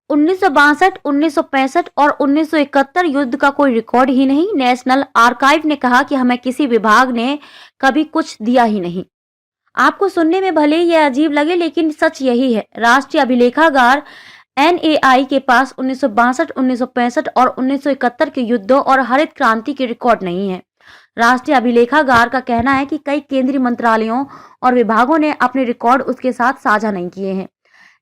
(1962, 1965 और 1971 युद्ध का कोई रिकॉर्ड ही नहीं। नेशनल आर्काइव ने कहा कि हमें किसी विभाग ने कभी कुछ दिया ही नहीं। आपको सुनने में भले ही यह अजीब लगे, लेकिन सच यही है। राष्ट्रीय अभिलेखागार एनएआई के पास 1962, 1965 और 1971 के युद्धों और हरित क्रांति के रिकॉर्ड नहीं है। राष्ट्रीय अभिलेखागार का कहना है कि कई केंद्रीय मंत्रालयों और विभागों ने अपने रिकॉर्ड उसके साथ साझा नहीं किए हैं।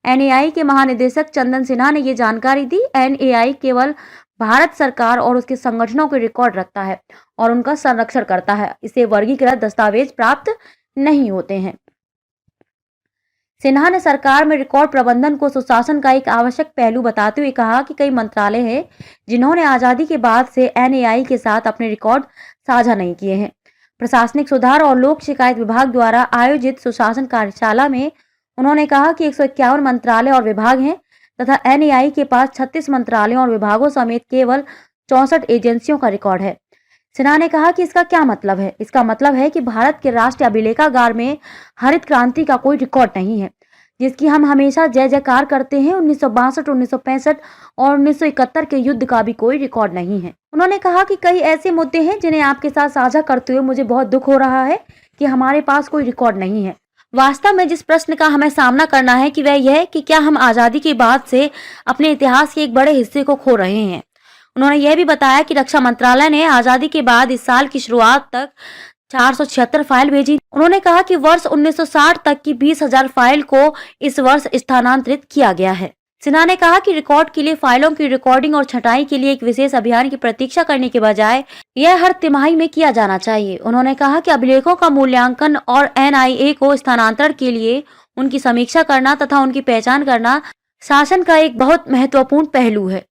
एनएआई के महानिदेशक चंदन सिन्हा ने ये जानकारी दी। एनएआई केवल भारत सरकार और उसके संगठनों के रिकॉर्ड रखता है और उनका संरक्षण करता है। इसे वर्गीकृत दस्तावेज प्राप्त नहीं होते हैं। सिन्हा ने सरकार में रिकॉर्ड प्रबंधन को सुशासन का एक आवश्यक पहलू बताते हुए कहा कि कई मंत्रालय हैं जिन्होंने आजादी के बाद से एनएआई के साथ अपने रिकॉर्ड साझा नहीं किए हैं। प्रशासनिक सुधार और लोक शिकायत विभाग द्वारा आयोजित सुशासन कार्यशाला में उन्होंने कहा कि 151 मंत्रालय और विभाग हैं तथा एनएआई के पास 36 मंत्रालयों और विभागों समेत केवल 64 एजेंसियों का रिकॉर्ड है। सिन्हा ने कहा कि इसका क्या मतलब है? इसका मतलब है कि भारत के राष्ट्रीय अभिलेखागार में हरित क्रांति का कोई रिकॉर्ड नहीं है, जिसकी हम हमेशा जय जयकार करते हैं। 1962, 1965 और 1971 के युद्ध का भी कोई रिकॉर्ड नहीं है। उन्होंने कहा कि कई ऐसे मुद्दे हैं जिन्हें आपके साथ साझा करते हुए मुझे बहुत दुख हो रहा है कि हमारे पास कोई रिकॉर्ड नहीं है। वास्तव में जिस प्रश्न का हमें सामना करना है कि वह यह है कि क्या हम आजादी के बाद से अपने इतिहास के एक बड़े हिस्से को खो रहे हैं। उन्होंने यह भी बताया कि रक्षा मंत्रालय ने आजादी के बाद इस साल की शुरुआत तक 476 फाइल भेजी। उन्होंने कहा कि वर्ष 1960 तक की 20,000 फाइल को इस वर्ष स्थानांतरित किया गया है। सिन्हा ने कहा कि रिकॉर्ड के लिए फाइलों की रिकॉर्डिंग और छंटाई के लिए एक विशेष अभियान की प्रतीक्षा करने के बजाय यह हर तिमाही में किया जाना चाहिए। उन्होंने कहा कि अभिलेखों का मूल्यांकन और एनआईए को स्थानांतरण के लिए उनकी समीक्षा करना तथा उनकी पहचान करना शासन का एक बहुत महत्वपूर्ण पहलू है।